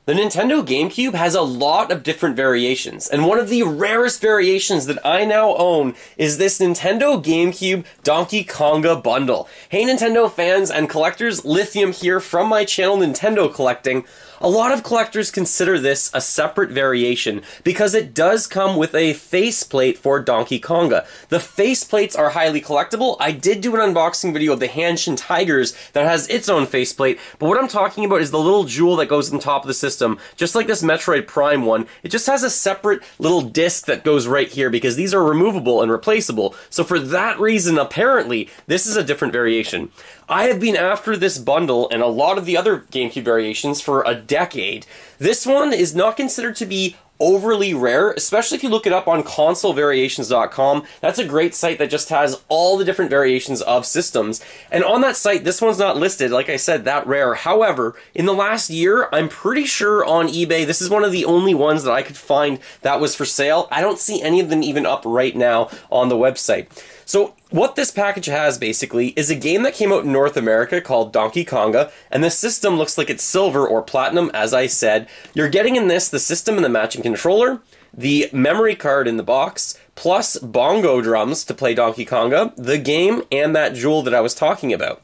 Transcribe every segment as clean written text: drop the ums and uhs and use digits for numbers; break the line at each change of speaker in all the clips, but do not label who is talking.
The Nintendo GameCube has a lot of different variations, and one of the rarest variations that I now own is this Nintendo GameCube Donkey Konga bundle. Hey Nintendo fans and collectors, Lithium here from my channel Nintendo Collecting. A lot of collectors consider this a separate variation because it does come with a faceplate for Donkey Konga. The faceplates are highly collectible. I did do an unboxing video of the Hanshin Tigers that has its own faceplate, but what I'm talking about is the little jewel that goes on top of the system, just like this Metroid Prime one. It just has a separate little disc that goes right here because these are removable and replaceable. So for that reason, apparently, this is a different variation. I have been after this bundle and a lot of the other GameCube variations for a decade. This one is not considered to be overly rare, especially if you look it up on consolevariations.com. That's a great site that just has all the different variations of systems. And on that site, this one's not listed, like I said, that rare. However, in the last year, I'm pretty sure on eBay, this is one of the only ones that I could find that was for sale. I don't see any of them even up right now on the website. So what this package has, basically, is a game that came out in North America called Donkey Konga, and the system looks like it's silver or platinum, as I said. You're getting in this the system and the matching controller, the memory card in the box, plus bongo drums to play Donkey Konga, the game, and that jewel that I was talking about.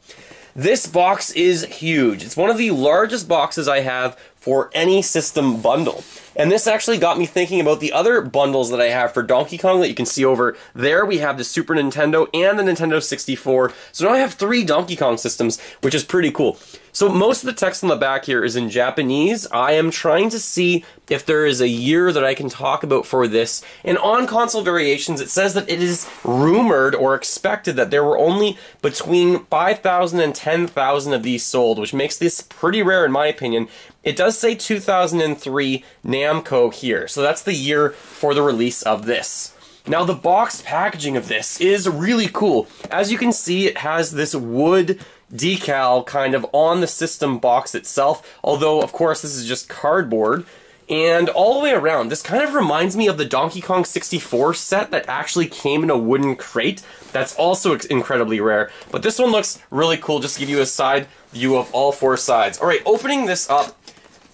This box is huge. It's one of the largest boxes I have for any system bundle. And this actually got me thinking about the other bundles that I have for Donkey Kong that you can see over there. We have the Super Nintendo and the Nintendo 64. So now I have 3 Donkey Kong systems, which is pretty cool. So most of the text on the back here is in Japanese. I am trying to see if there is a year that I can talk about for this. And on Console Variations, it says that it is rumored or expected that there were only between 5,000 and 10,000 of these sold, which makes this pretty rare in my opinion. It does say 2003 Namco here, so that's the year for the release of this. Now the box packaging of this is really cool. As you can see, it has this wood decal kind of on the system box itself, although of course this is just cardboard. And all the way around, this kind of reminds me of the Donkey Kong 64 set that actually came in a wooden crate. That's also incredibly rare. But this one looks really cool, just to give you a side view of all 4 sides. Alright, opening this up,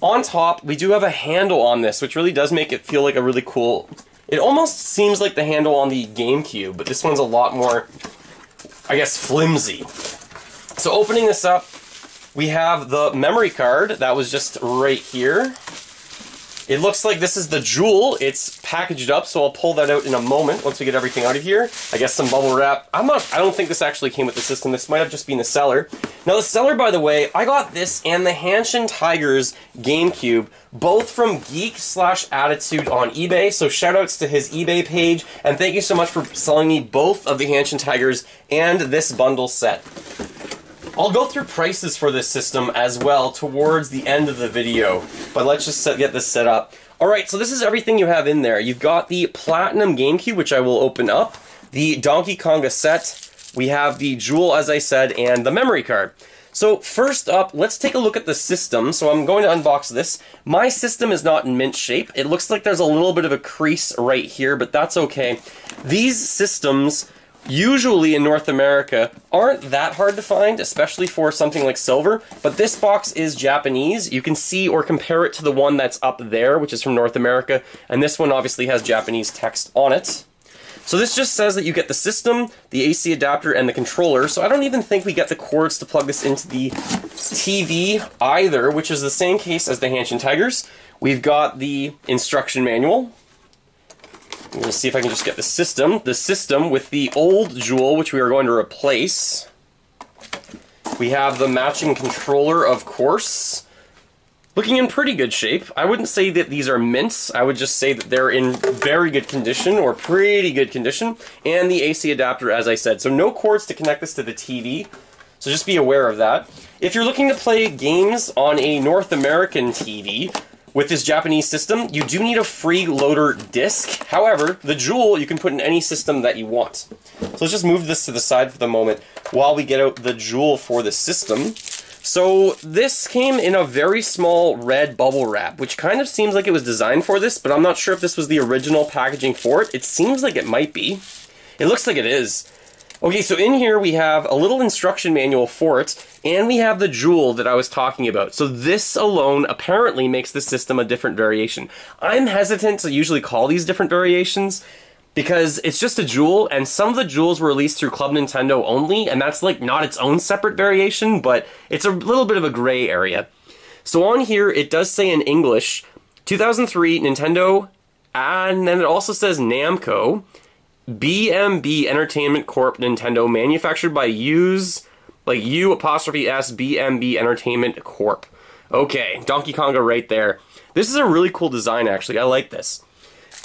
on top, we do have a handle on this, which really does make it feel like a really cool... It almost seems like the handle on the GameCube, but this one's a lot more, I guess, flimsy. So opening this up, we have the memory card that was just right here. It looks like this is the jewel. It's packaged up, so I'll pull that out in a moment once we get everything out of here. I guess some bubble wrap. I don't think this actually came with the system. This might have just been the seller. Now the seller, by the way, I got this and the Hanshin Tigers GameCube, both from Geek/Attitude on eBay, so shoutouts to his eBay page, and thank you so much for selling me both of the Hanshin Tigers and this bundle set. I'll go through prices for this system as well towards the end of the video, but let's just get this set up. Alright, so this is everything you have in there. You've got the Platinum GameCube, which I will open up, the Donkey Konga set, we have the jewel, as I said, and the memory card. So first up, let's take a look at the system. So I'm going to unbox this. My system is not in mint shape. It looks like there's a little bit of a crease right here, but that's okay. These systems, usually in North America, aren't that hard to find, especially for something like silver, but this box is Japanese. You can see or compare it to the one that's up there, which is from North America, and this one obviously has Japanese text on it. So this just says that you get the system, the AC adapter, and the controller, so I don't even think we get the cords to plug this into the TV either, which is the same case as the Hanshin Tigers. We've got the instruction manual. I'm going to see if I can just get the system with the old jewel, which we are going to replace. We have the matching controller, of course. Looking in pretty good shape. I wouldn't say that these are mints. I would just say that they're in very good condition, or pretty good condition. And the AC adapter, as I said. So no cords to connect this to the TV. So just be aware of that. If you're looking to play games on a North American TV, with this Japanese system, you do need a freeloader disc. However, the jewel you can put in any system that you want. So let's just move this to the side for the moment while we get out the jewel for the system. So this came in a very small red bubble wrap, which kind of seems like it was designed for this, but I'm not sure if this was the original packaging for it. It seems like it might be. It looks like it is. Okay, so in here we have a little instruction manual for it, and we have the jewel that I was talking about. So this alone apparently makes the system a different variation. I'm hesitant to usually call these different variations because it's just a jewel, and some of the jewels were released through Club Nintendo only, and that's like not its own separate variation, but it's a little bit of a gray area. So on here it does say in English, 2003 Nintendo, and then it also says Namco, BMB Entertainment Corp. Nintendo, manufactured by U's, like U''S BMB Entertainment Corp. Okay, Donkey Konga right there. This is a really cool design, actually. I like this.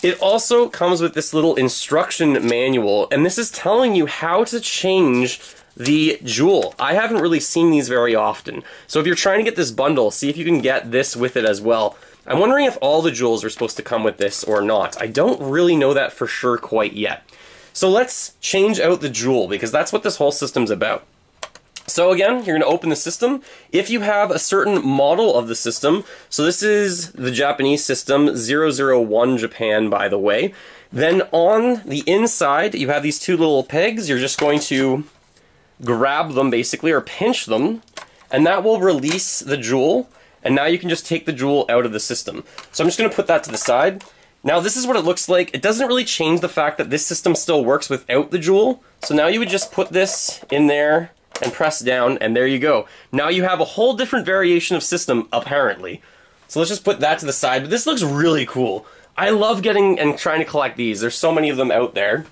It also comes with this little instruction manual, and this is telling you how to change the jewel. I haven't really seen these very often. So if you're trying to get this bundle, see if you can get this with it as well. I'm wondering if all the jewels are supposed to come with this or not. I don't really know that for sure quite yet. So let's change out the jewel, because that's what this whole system's about. So again, you're going to open the system. If you have a certain model of the system, so this is the Japanese system, 001 Japan, by the way, then on the inside, you have these two little pegs. You're just going to grab them, basically, or pinch them, and that will release the jewel, and now you can just take the jewel out of the system. So I'm just going to put that to the side. Now this is what it looks like. It doesn't really change the fact that this system still works without the jewel. So now you would just put this in there and press down, and there you go. Now you have a whole different variation of system, apparently. So let's just put that to the side, but this looks really cool. I love getting and trying to collect these. There's so many of them out there.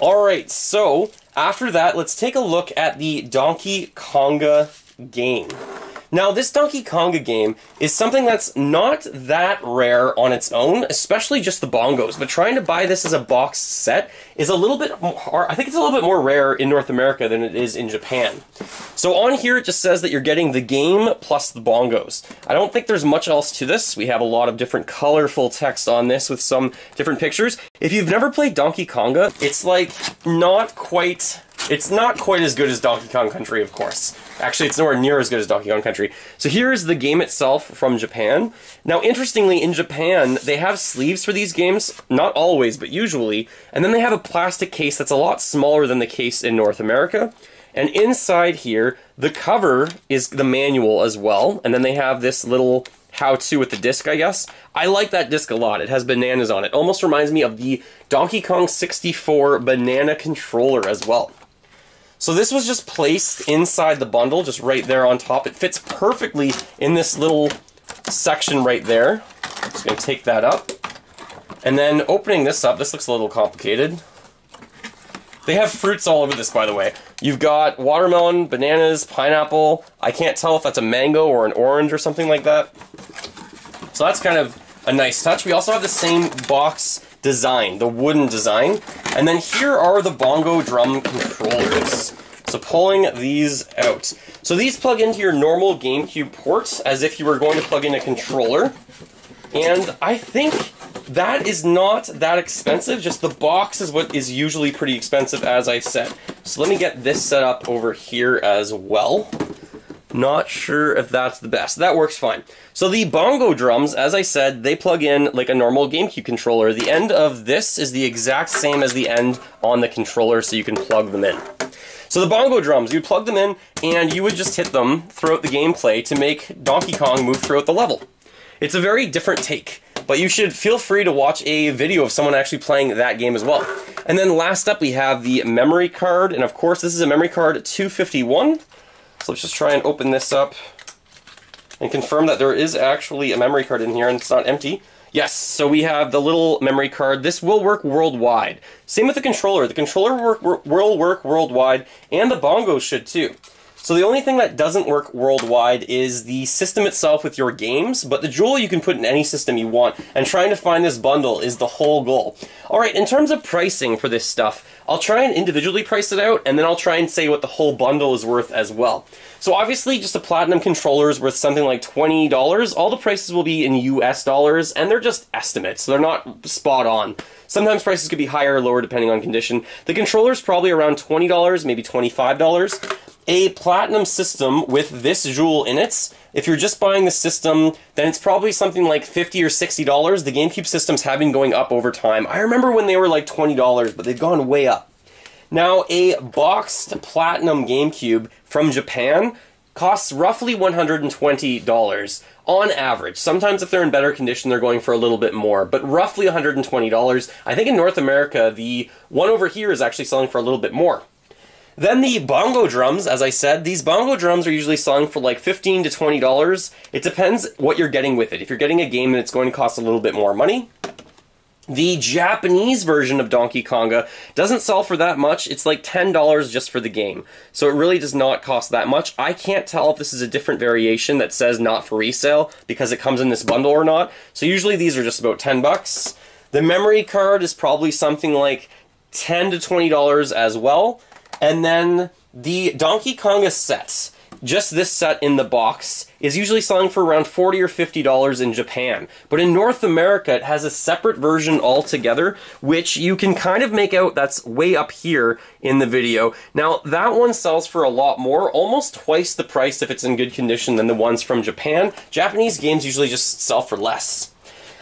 Alright, so after that, let's take a look at the Donkey Konga game. Now, this Donkey Konga game is something that's not that rare on its own, especially just the bongos, but trying to buy this as a box set is a little bit more, I think it's a little bit more rare in North America than it is in Japan. So on here it just says that you're getting the game plus the bongos. I don't think there's much else to this. We have a lot of different colorful text on this with some different pictures. If you've never played Donkey Konga, it's like it's not quite as good as Donkey Kong Country, of course. Actually, it's nowhere near as good as Donkey Kong Country. So here is the game itself from Japan. Now, interestingly, in Japan, they have sleeves for these games, not always, but usually, and then they have a plastic case that's a lot smaller than the case in North America. And inside here, the cover is the manual as well, and then they have this little how-to with the disc, I guess. I like that disc a lot. It has bananas on it. Almost reminds me of the Donkey Kong 64 banana controller as well. So this was just placed inside the bundle, just right there on top. It fits perfectly in this little section right there. Just going to take that up. And then opening this up, this looks a little complicated. They have fruits all over this, by the way. You've got watermelon, bananas, pineapple. I can't tell if that's a mango or an orange or something like that. So that's kind of a nice touch. We also have the same box design, the wooden design. And then here are the bongo drum controllers. So pulling these out. So these plug into your normal GameCube ports as if you were going to plug in a controller. And I think that is not that expensive, just the box is what is usually pretty expensive, as I said. So let me get this set up over here as well. Not sure if that's the best. That works fine. So the bongo drums, as I said, they plug in like a normal GameCube controller. The end of this is the exact same as the end on the controller, so you can plug them in. So the bongo drums, you plug them in, and you would just hit them throughout the gameplay to make Donkey Kong move throughout the level. It's a very different take, but you should feel free to watch a video of someone actually playing that game as well. And then last up we have the memory card, and of course this is a memory card 251. So let's just try and open this up and confirm that there is actually a memory card in here and it's not empty. Yes, so we have the little memory card. This will work worldwide. Same with the controller. The controller will work worldwide, and the bongos should too. So the only thing that doesn't work worldwide is the system itself with your games, but the jewel you can put in any system you want, and trying to find this bundle is the whole goal. Alright, in terms of pricing for this stuff, I'll try and individually price it out, and then I'll try and say what the whole bundle is worth as well. So obviously, just a Platinum controller is worth something like $20. All the prices will be in US dollars, and they're just estimates, so they're not spot on. Sometimes prices could be higher or lower depending on condition. The controller's probably around $20, maybe $25. A Platinum system with this jewel in it, if you're just buying the system, then it's probably something like $50 or $60. The GameCube systems have been going up over time. I remember when they were like $20, but they've gone way up. Now, a boxed Platinum GameCube from Japan costs roughly $120 on average. Sometimes if they're in better condition, they're going for a little bit more, but roughly $120. I think in North America, the one over here is actually selling for a little bit more. Then the bongo drums, as I said, these bongo drums are usually selling for like $15 to $20. It depends what you're getting with it. If you're getting a game, then it's going to cost a little bit more money. The Japanese version of Donkey Konga doesn't sell for that much. It's like $10 just for the game. So it really does not cost that much. I can't tell if this is a different variation that says not for resale because it comes in this bundle or not. So usually these are just about 10 bucks. The memory card is probably something like $10 to $20 as well. And then the Donkey Konga sets, just this set in the box, is usually selling for around $40 or $50 in Japan. But in North America, it has a separate version altogether, which you can kind of make out that's way up here in the video. Now, that one sells for a lot more, almost twice the price if it's in good condition than the ones from Japan. Japanese games usually just sell for less.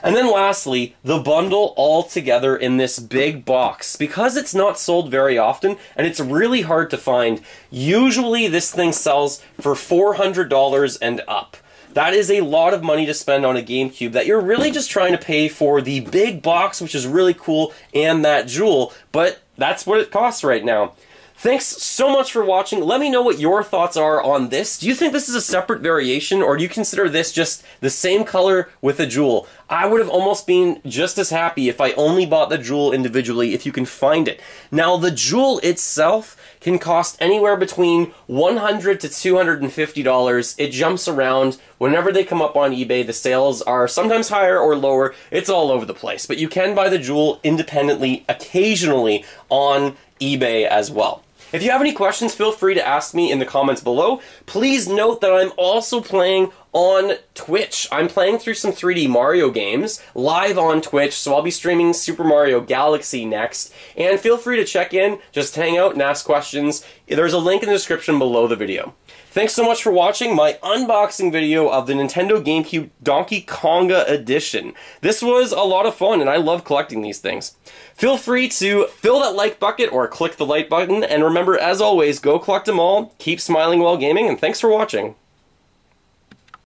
And then lastly, the bundle all together in this big box. Because it's not sold very often, and it's really hard to find, usually this thing sells for $400 and up. That is a lot of money to spend on a GameCube that you're really just trying to pay for the big box, which is really cool, and that jewel, but that's what it costs right now. Thanks so much for watching. Let me know what your thoughts are on this. Do you think this is a separate variation, or do you consider this just the same color with a jewel? I would have almost been just as happy if I only bought the jewel individually if you can find it. Now, the jewel itself can cost anywhere between $100 to $250. It jumps around. Whenever they come up on eBay, the sales are sometimes higher or lower. It's all over the place. But you can buy the jewel independently, occasionally, on eBay as well. If you have any questions, feel free to ask me in the comments below. Please note that I'm also playing on Twitch. I'm playing through some 3D Mario games live on Twitch, so I'll be streaming Super Mario Galaxy next. And feel free to check in, just hang out and ask questions. There's a link in the description below the video. Thanks so much for watching my unboxing video of the Nintendo GameCube Donkey Konga Edition. This was a lot of fun, and I love collecting these things. Feel free to fill that like bucket or click the like button, and remember, as always, go collect them all, keep smiling while gaming, and thanks for watching.